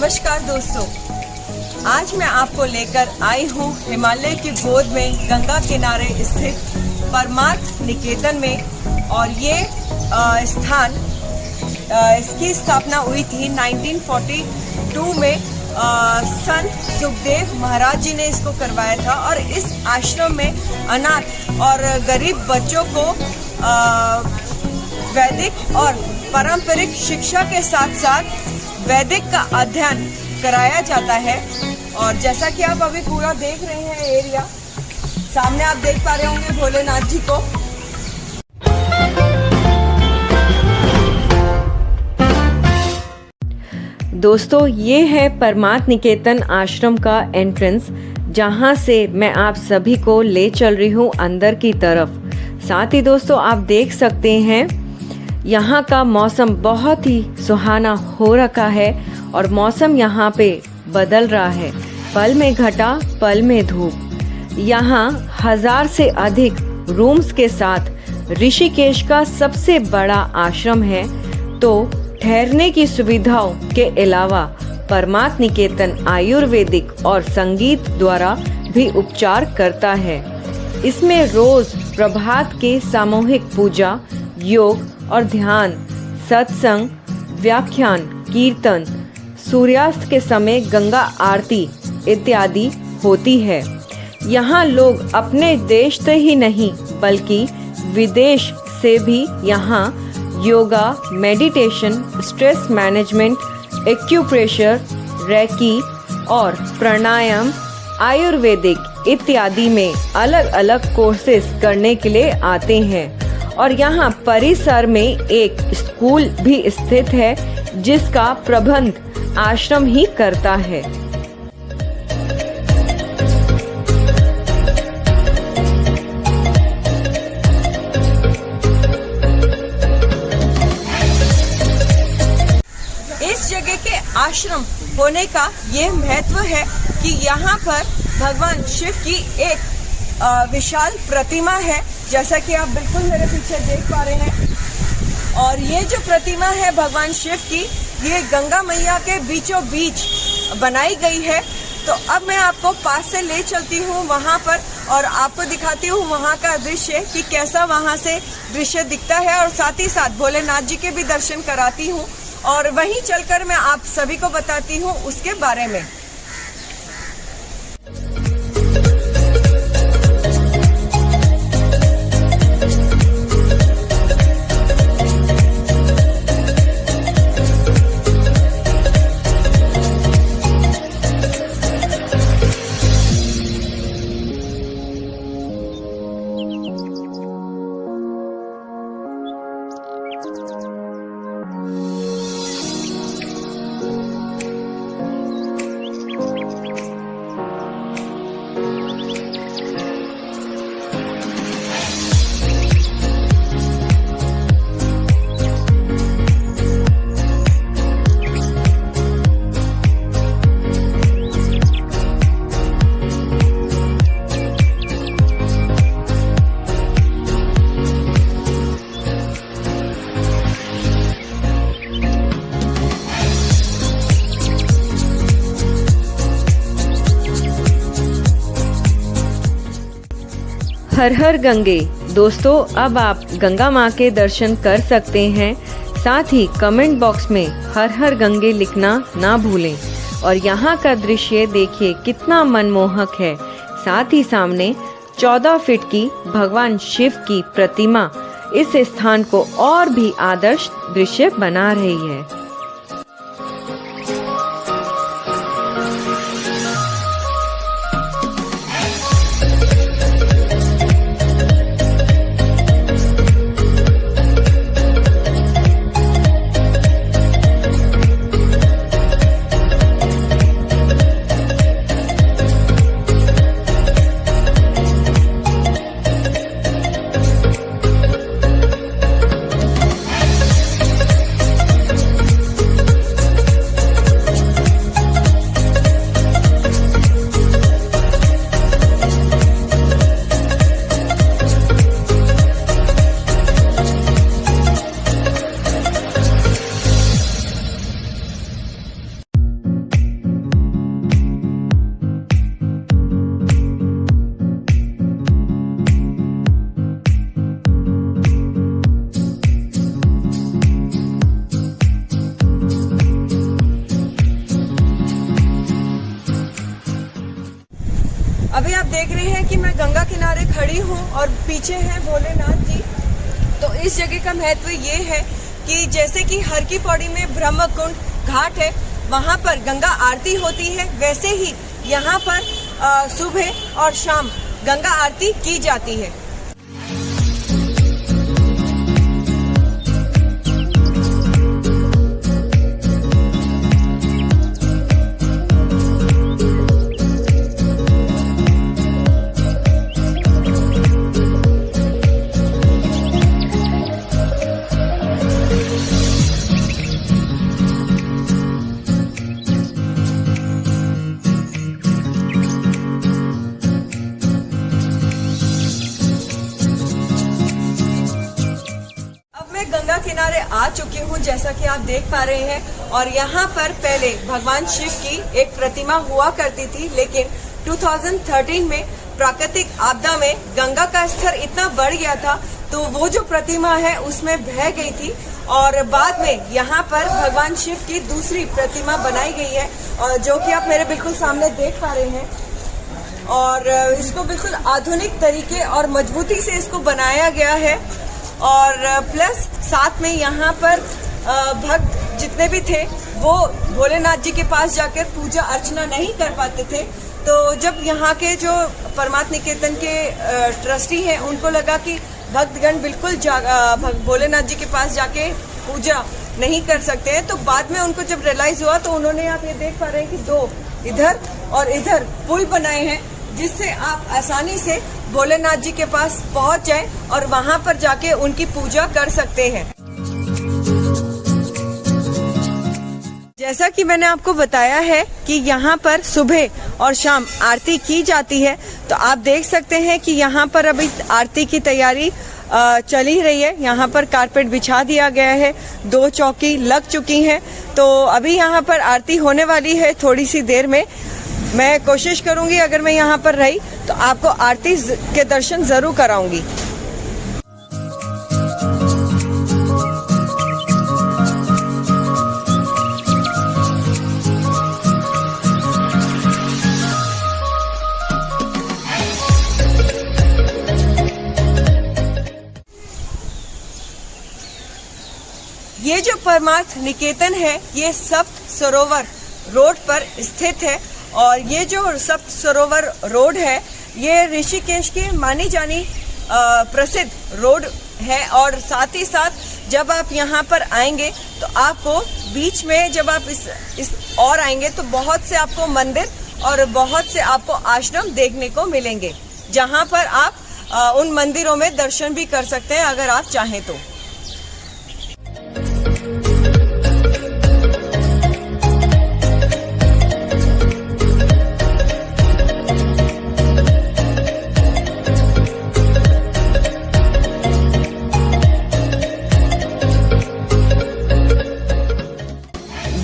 नमस्कार दोस्तों, आज मैं आपको लेकर आई हूँ हिमालय की गोद में गंगा किनारे स्थित परमार्थ निकेतन में। और ये स्थान इसकी स्थापना हुई थी 1942 में। सन सुखदेव महाराज जी ने इसको करवाया था और इस आश्रम में अनाथ और गरीब बच्चों को वैदिक और पारंपरिक शिक्षा के साथ साथ वैदिक का अध्ययन कराया जाता है। और जैसा कि आप अभी पूरा देख रहे हैं एरिया, सामने आप देख पा रहे होंगे भोलेनाथ जी को। दोस्तों, ये है परमार्थ निकेतन आश्रम का एंट्रेंस, जहां से मैं आप सभी को ले चल रही हूँ अंदर की तरफ। साथ ही दोस्तों, आप देख सकते हैं यहाँ का मौसम बहुत ही सुहाना हो रखा है और मौसम यहाँ पे बदल रहा है, पल में घटा पल में धूप। यहाँ 1000 से अधिक रूम्स के साथ ऋषिकेश का सबसे बड़ा आश्रम है। तो ठहरने की सुविधाओं के अलावा परमार्थ निकेतन आयुर्वेदिक और संगीत द्वारा भी उपचार करता है। इसमें रोज प्रभात के सामूहिक पूजा, योग और ध्यान, सत्संग, व्याख्यान, कीर्तन, सूर्यास्त के समय गंगा आरती इत्यादि होती है। यहाँ लोग अपने देश से ही नहीं बल्कि विदेश से भी यहाँ yoga, meditation, stress management, acupressure, reiki और प्राणायाम, आयुर्वेदिक इत्यादि में अलग अलग कोर्सेज करने के लिए आते हैं। और यहाँ परिसर में एक स्कूल भी स्थित है जिसका प्रबंध आश्रम ही करता है। इस जगह के आश्रम होने का ये महत्व है कि यहाँ पर भगवान शिव की एक विशाल प्रतिमा है, जैसा कि आप बिल्कुल मेरे पीछे देख पा रहे हैं। और ये जो प्रतिमा है भगवान शिव की, ये गंगा मैया के बीचों बीच बनाई गई है। तो अब मैं आपको पास से ले चलती हूँ वहाँ पर और आपको दिखाती हूँ वहाँ का दृश्य कि कैसा वहाँ से दृश्य दिखता है। और साथ ही साथ भोलेनाथ जी के भी दर्शन कराती हूँ और वहीं चलकर मैं आप सभी को बताती हूँ उसके बारे में। हर हर गंगे। दोस्तों, अब आप गंगा माँ के दर्शन कर सकते हैं। साथ ही कमेंट बॉक्स में हर हर गंगे लिखना ना भूलें। और यहाँ का दृश्य देखिए कितना मनमोहक है। साथ ही सामने 14 फीट की भगवान शिव की प्रतिमा इस स्थान को और भी आदर्श दृश्य बना रही है। हैं कि मैं गंगा किनारे खड़ी हूँ और पीछे है भोलेनाथ जी। तो इस जगह का महत्व ये है कि जैसे कि हर की पौड़ी में ब्रह्मकुंड घाट है, वहाँ पर गंगा आरती होती है, वैसे ही यहाँ पर सुबह और शाम गंगा आरती की जाती है। गंगा किनारे आ चुकी हूँ, जैसा कि आप देख पा रहे हैं। और यहाँ पर पहले भगवान शिव की एक प्रतिमा हुआ करती थी, लेकिन 2013 में प्राकृतिक आपदा में गंगा का स्तर इतना बढ़ गया था, तो वो जो प्रतिमा है उसमें बह गई थी। और बाद में यहाँ पर भगवान शिव की दूसरी प्रतिमा बनाई गई है, और जो कि आप मेरे बिल्कुल सामने देख पा रहे हैं। और इसको बिल्कुल आधुनिक तरीके और मजबूती से इसको बनाया गया है। और प्लस साथ में यहाँ पर भक्त जितने भी थे वो भोलेनाथ जी के पास जाकर पूजा अर्चना नहीं कर पाते थे। तो जब यहाँ के जो परमार्थ निकेतन के ट्रस्टी हैं, उनको लगा कि भक्तगण बिल्कुल भोलेनाथ जी के पास जाके पूजा नहीं कर सकते हैं, तो बाद में उनको जब रियलाइज हुआ तो उन्होंने, आप ये देख पा रहे हैं कि दो इधर और इधर पुल बनाए हैं, जिससे आप आसानी से भोलेनाथ जी के पास पहुंच जाएं और वहां पर जाके उनकी पूजा कर सकते हैं। जैसा कि मैंने आपको बताया है कि यहाँ पर सुबह और शाम आरती की जाती है, तो आप देख सकते हैं कि यहाँ पर अभी आरती की तैयारी चल ही रही है। यहाँ पर कारपेट बिछा दिया गया है, 2 चौकी लग चुकी हैं, तो अभी यहाँ पर आरती होने वाली है थोड़ी सी देर में। मैं कोशिश करूंगी, अगर मैं यहाँ पर रही तो आपको आरती के दर्शन जरूर कराऊंगी। ये जो परमार्थ निकेतन है, ये सप्त सरोवर रोड पर स्थित है। और ये जो सप्त सरोवर रोड है, ये ऋषिकेश की मानी जानी प्रसिद्ध रोड है। और साथ ही साथ जब आप यहाँ पर आएंगे तो आपको बीच में, जब आप इस और आएंगे तो बहुत से आपको मंदिर और बहुत से आपको आश्रम देखने को मिलेंगे, जहाँ पर आप उन मंदिरों में दर्शन भी कर सकते हैं अगर आप चाहें तो।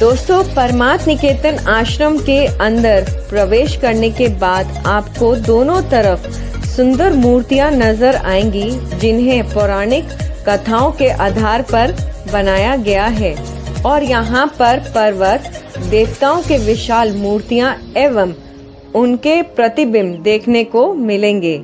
दोस्तों, परमार्थ निकेतन आश्रम के अंदर प्रवेश करने के बाद आपको दोनों तरफ सुंदर मूर्तियां नजर आएंगी, जिन्हें पौराणिक कथाओं के आधार पर बनाया गया है। और यहाँ पर पर्वत देवताओं के विशाल मूर्तियां एवं उनके प्रतिबिंब देखने को मिलेंगे।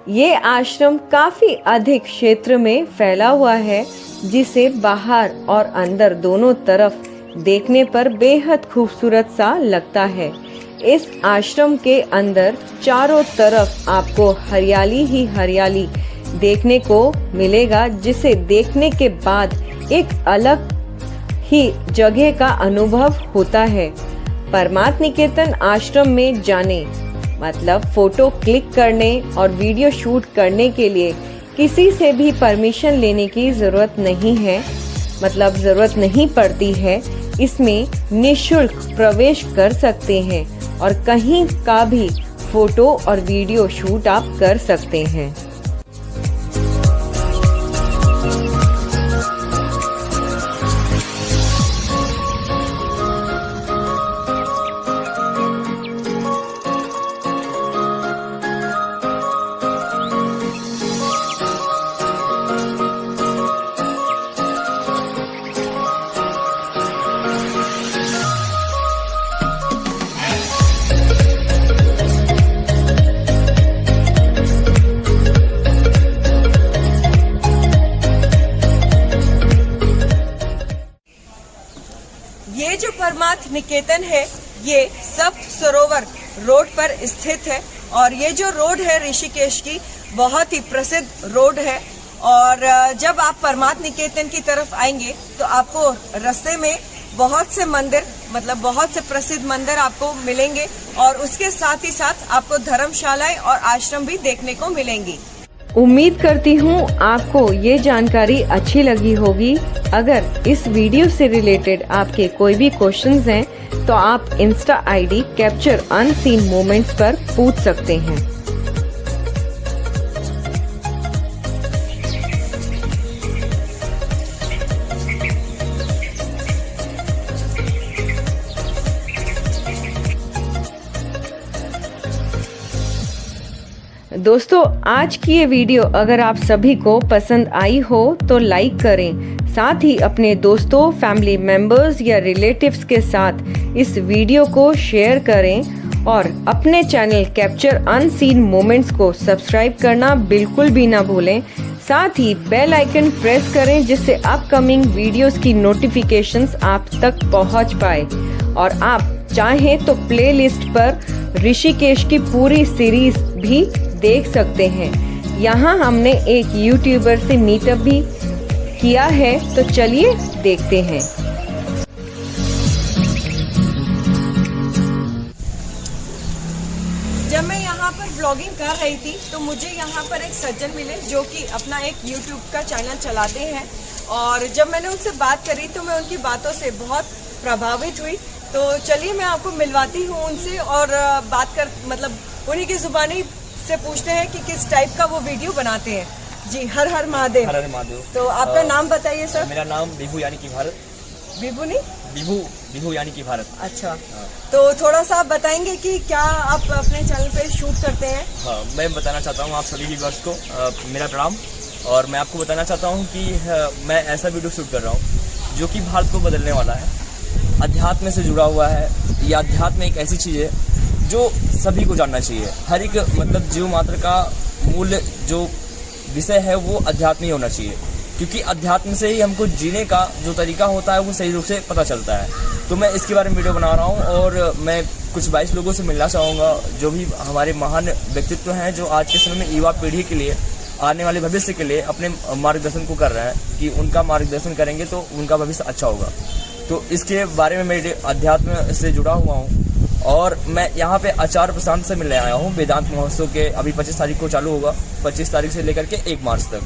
ये आश्रम काफी अधिक क्षेत्र में फैला हुआ है, जिसे बाहर और अंदर दोनों तरफ देखने पर बेहद खूबसूरत सा लगता है। इस आश्रम के अंदर चारों तरफ आपको हरियाली ही हरियाली देखने को मिलेगा, जिसे देखने के बाद एक अलग ही जगह का अनुभव होता है। परमार्थ निकेतन आश्रम में जाने मतलब फोटो क्लिक करने और वीडियो शूट करने के लिए किसी से भी परमिशन लेने की जरूरत नहीं है, मतलब जरूरत नहीं पड़ती है। इसमें निःशुल्क प्रवेश कर सकते हैं और कहीं का भी फोटो और वीडियो शूट आप कर सकते हैं। परमार्थ निकेतन है ये सप्त सरोवर रोड पर स्थित है। और ये जो रोड है ऋषिकेश की बहुत ही प्रसिद्ध रोड है। और जब आप परमार्थ निकेतन की तरफ आएंगे तो आपको रास्ते में बहुत से मंदिर मतलब बहुत से प्रसिद्ध मंदिर आपको मिलेंगे और उसके साथ ही साथ आपको धर्मशालाएं और आश्रम भी देखने को मिलेंगी। उम्मीद करती हूँ आपको ये जानकारी अच्छी लगी होगी। अगर इस वीडियो से रिलेटेड आपके कोई भी क्वेश्चंस हैं तो आप Insta ID capture unseen moments पर पूछ सकते हैं। दोस्तों आज की ये वीडियो अगर आप सभी को पसंद आई हो तो लाइक करें, साथ ही अपने दोस्तों, फैमिली मेंबर्स या रिलेटिव्स के साथ इस वीडियो को शेयर करें और अपने चैनल कैप्चर अनसीन मोमेंट्स को सब्सक्राइब करना बिल्कुल भी ना भूलें। साथ ही बेल आइकन प्रेस करें जिससे अपकमिंग वीडियोस की नोटिफिकेशंस आप तक पहुंच पाए। और आप चाहें तो प्लेलिस्ट पर ऋषिकेश की पूरी सीरीज भी देख सकते हैं। यहाँ हमने एक यूट्यूबर से मीटअप भी किया है, तो चलिए देखते हैं। जब मैं यहाँ पर ब्लॉगिंग कर रही थी तो मुझे यहाँ पर एक सज्जन मिले जो कि अपना एक यूट्यूब का चैनल चलाते हैं। और जब मैंने उनसे बात करी तो मैं उनकी बातों से बहुत प्रभावित हुई। तो चलिए मैं आपको मिलवाती हूँ उनसे और बात कर मतलब उन्हीं की जुबानी से पूछते हैं कि किस टाइप का वो वीडियो बनाते हैं। जी हर हर महादेव। हर हर महादेव। तो आपका नाम बताइए सर। मेरा नाम बिभू यानी कि भारत। बिभू नहीं बिभू यानी कि भारत। अच्छा तो थोड़ा सा आप बताएंगे कि क्या आप अपने चैनल पे शूट करते हैं। हाँ, मैं बताना चाहता हूँ आप सभी व्यूअर्स को मेरा प्रणाम। और मैं आपको बताना चाहता हूँ कि मैं ऐसा वीडियो शूट कर रहा हूँ जो कि भारत को बदलने वाला है, अध्यात्म से जुड़ा हुआ है। यह अध्यात्म एक ऐसी चीज़ है जो सभी को जानना चाहिए। हर एक मतलब जीव मात्र का मूल जो विषय है वो अध्यात्म ही होना चाहिए, क्योंकि अध्यात्म से ही हमको जीने का जो तरीका होता है वो सही रूप से पता चलता है। तो मैं इसके बारे में वीडियो बना रहा हूँ और मैं कुछ 22 लोगों से मिलना चाहूँगा जो भी हमारे महान व्यक्तित्व हैं, जो आज के समय में युवा पीढ़ी के लिए, आने वाले भविष्य के लिए अपने मार्गदर्शन को कर रहे हैं कि उनका मार्गदर्शन करेंगे तो उनका भविष्य अच्छा होगा। तो इसके बारे में मैं अध्यात्म से जुड़ा हुआ हूँ और मैं यहाँ पे आचार्य प्रशांत से मिलने आया हूँ। वेदांत महोत्सव के अभी 25 तारीख को चालू होगा, 25 तारीख से लेकर के 1 मार्च तक।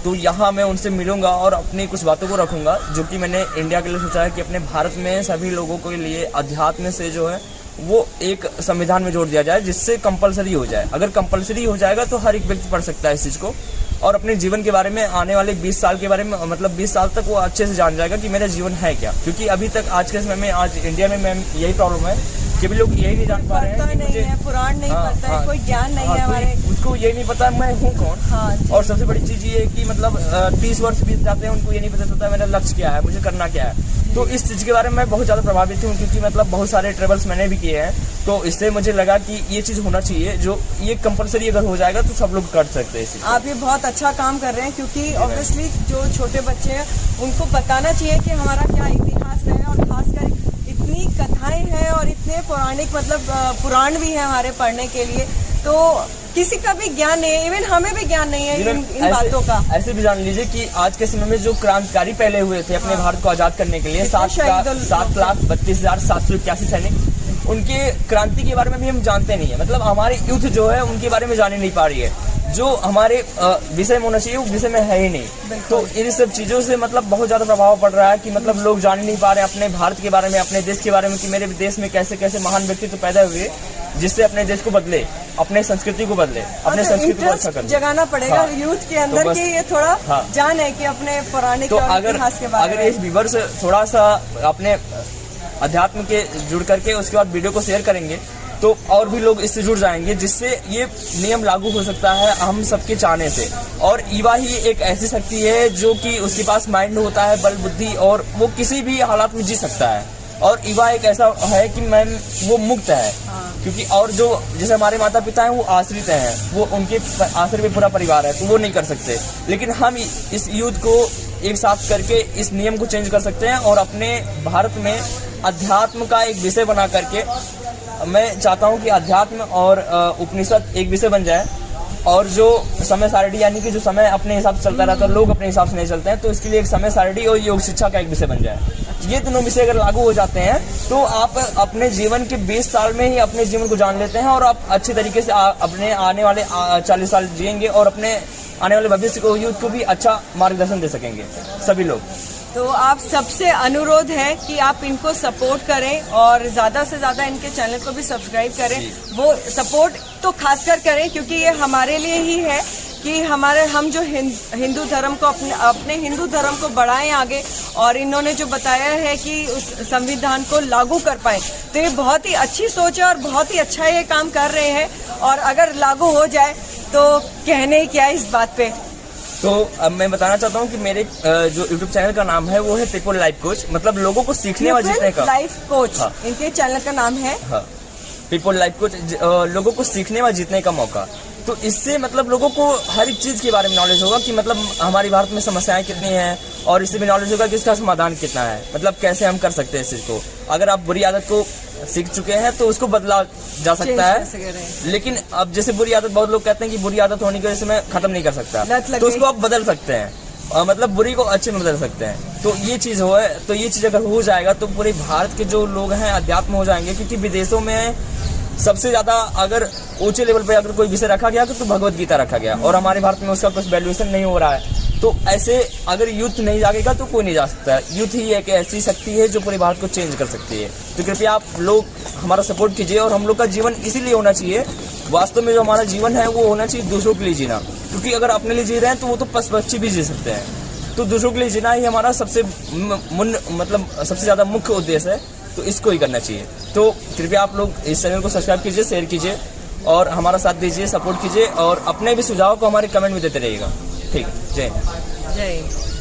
तो यहाँ मैं उनसे मिलूंगा और अपनी कुछ बातों को रखूंगा जो कि मैंने इंडिया के लिए सोचा है कि अपने भारत में सभी लोगों के लिए अध्यात्म से जो है वो एक संविधान में जोड़ दिया जाए, जिससे कंपलसरी हो जाए। अगर कंपलसरी हो जाएगा तो हर एक व्यक्ति पढ़ सकता है इस चीज़ को और अपने जीवन के बारे में, आने वाले 20 साल के बारे में, मतलब 20 साल तक वो अच्छे से जान जाएगा कि मेरा जीवन है क्या। क्योंकि अभी तक आज के समय में, आज इंडिया में मैम यही प्रॉब्लम है कि भी लोग यही नहीं जान पा रहे हैं कि मुझे पुराण नहीं पता है, कोई ज्ञान नहीं है हमारे, उसको यही नहीं पता मैं हूँ कौन। हाँ, और सबसे बड़ी चीज ये है कि मतलब 30 वर्ष बीत जाते हैं, उनको ये नहीं पता चलता मेरा लक्ष्य क्या है, मुझे करना क्या है। तो इस चीज के बारे में मैं बहुत ज्यादा प्रभावित हूँ, क्योंकि मतलब बहुत सारे ट्रेवल्स मैंने भी किए हैं। तो इससे मुझे लगा कि ये चीज होना चाहिए, जो ये कंपलसरी अगर हो जाएगा तो सब लोग कर सकते हैं। आप ये बहुत अच्छा काम कर रहे हैं, क्योंकि ऑब्वियसली जो छोटे बच्चे हैं उनको बताना चाहिए कि हमारा क्या इतिहास है। और खासकर इतनी कथाएं हैं और इतने पौराणिक मतलब पुराण भी है हमारे पढ़ने के लिए, तो किसी का भी ज्ञान नहीं है, इवन हमें भी ज्ञान नहीं है इन बातों का। ऐसे भी जान लीजिए कि आज के समय में जो क्रांतिकारी पहले हुए थे अपने भारत को आजाद करने के लिए, 7,32,781 सैनिक, उनके क्रांति के बारे में भी हम जानते नहीं है। मतलब हमारी यूथ जो है उनके बारे में जाने नहीं पा रही है, जो हमारे विषय में होना चाहिए वो विषय में है ही नहीं। तो इन सब चीजों से मतलब बहुत ज्यादा प्रभाव पड़ रहा है कि मतलब लोग जान नहीं पा रहे हैं अपने भारत के बारे में, अपने देश के बारे में, कि मेरे देश में कैसे कैसे महान व्यक्तित्व पैदा हुए जिससे अपने देश को बदले, अपने संस्कृति को बदले, अपने संस्कृति को अच्छा कर जगाना पड़ेगा यूथ के अंदर कि ये थोड़ा जान है कि अपने पुराने इतिहास के बारे में। अगर इस व्यूअर्स थोड़ा सा अपने अध्यात्म के जुड़ करके उसके बाद वीडियो को शेयर करेंगे तो और भी लोग इससे जुड़ जाएंगे, जिससे ये नियम लागू हो सकता है हम सबके चाहने से। और युवा ही एक ऐसी शक्ति है जो कि उसके पास माइंड होता है, बल बुद्धि, और वो किसी भी हालात में जी सकता है। और युवा एक ऐसा है कि मैम वो मुक्त है, क्योंकि और जो जैसे हमारे माता पिता हैं वो आश्रित हैं, वो उनके आश्रय में पूरा परिवार है तो वो नहीं कर सकते। लेकिन हम इस यूथ को एक साथ करके इस नियम को चेंज कर सकते हैं और अपने भारत में अध्यात्म का एक विषय बना करके मैं चाहता हूं कि अध्यात्म और उपनिषद एक विषय बन जाए, और जो समय सारणी यानी कि जो समय अपने हिसाब से चलता रहता है, लोग अपने हिसाब से नहीं चलते हैं, तो इसके लिए एक समय सारणी और योग शिक्षा का एक विषय बन जाए। ये दोनों विषय अगर लागू हो जाते हैं तो आप अपने जीवन के 20 साल में ही अपने जीवन को जान लेते हैं, और आप अच्छे तरीके से अपने आने वाले 40 साल जिएंगे और अपने आने वाले भविष्य को, यूथ को भी अच्छा मार्गदर्शन दे सकेंगे सभी लोग। तो आप सबसे अनुरोध है कि आप इनको सपोर्ट करें और ज़्यादा से ज़्यादा इनके चैनल को भी सब्सक्राइब करें। वो सपोर्ट तो खासकर करें क्योंकि ये हमारे लिए ही है कि हम जो हिंदू धर्म को अपने हिंदू धर्म को बढ़ाएं आगे, और इन्होंने जो बताया है कि उस संविधान को लागू कर पाए, तो ये बहुत ही अच्छी सोच है और बहुत ही अच्छा ये काम कर रहे हैं। और अगर लागू हो जाए तो कहने क्या इस बात पे। तो अब मैं बताना चाहता हूँ कि मेरे जो YouTube चैनल का नाम है वो है पीपल लाइफ कोच, मतलब लोगों को सीखने व जीतने का लाइफ कोच। हाँ। इनके चैनल का नाम है पीपल लाइफ कोच, लोगों को सीखने व जीतने का मौका। तो इससे मतलब लोगों को हर एक चीज के बारे में नॉलेज होगा कि मतलब हमारे भारत में समस्याएं कितनी हैं, और इससे भी नॉलेज होगा कि इसका समाधान कितना है, मतलब कैसे हम कर सकते हैं इस चीज को। अगर आप बुरी आदत को सीख चुके हैं तो उसको बदला जा सकता है, लेकिन अब जैसे बुरी आदत, बहुत लोग कहते हैं कि बुरी आदत होने की वजह से मैं खत्म नहीं कर सकता, तो उसको आप बदल सकते हैं, मतलब बुरी को अच्छे में बदल सकते हैं। तो ये चीज तो ये चीज अगर हो जाएगा तो पूरे भारत के जो लोग हैं अध्यात्म हो जाएंगे, क्योंकि विदेशों में सबसे ज्यादा अगर ऊंचे लेवल पे अगर कोई विषय रखा गया तो भगवत गीता रखा गया, और हमारे भारत में उसका कुछ वैल्यूएशन नहीं हो रहा है। तो ऐसे अगर यूथ नहीं जागेगा तो कोई नहीं जा सकता है। यूथ ही एक ऐसी शक्ति है जो पूरे भारत को चेंज कर सकती है। तो कृपया आप लोग हमारा सपोर्ट कीजिए, और हम लोग का जीवन इसीलिए होना चाहिए, वास्तव में जो हमारा जीवन है वो होना चाहिए दूसरों के लिए जीना, क्योंकि अगर अपने लिए जी रहे हैं तो वो तो पशु पक्षी भी जी सकते हैं। तो दूसरों के लिए जीना ही हमारा सबसे सबसे ज्यादा मुख्य उद्देश्य है, तो इसको ही करना चाहिए। तो कृपया आप लोग इस चैनल को सब्सक्राइब कीजिए, शेयर कीजिए और हमारा साथ दीजिए, सपोर्ट कीजिए, और अपने भी सुझाव को हमारे कमेंट में देते रहिएगा। ठीक है, जय हिंद। जय हिंद।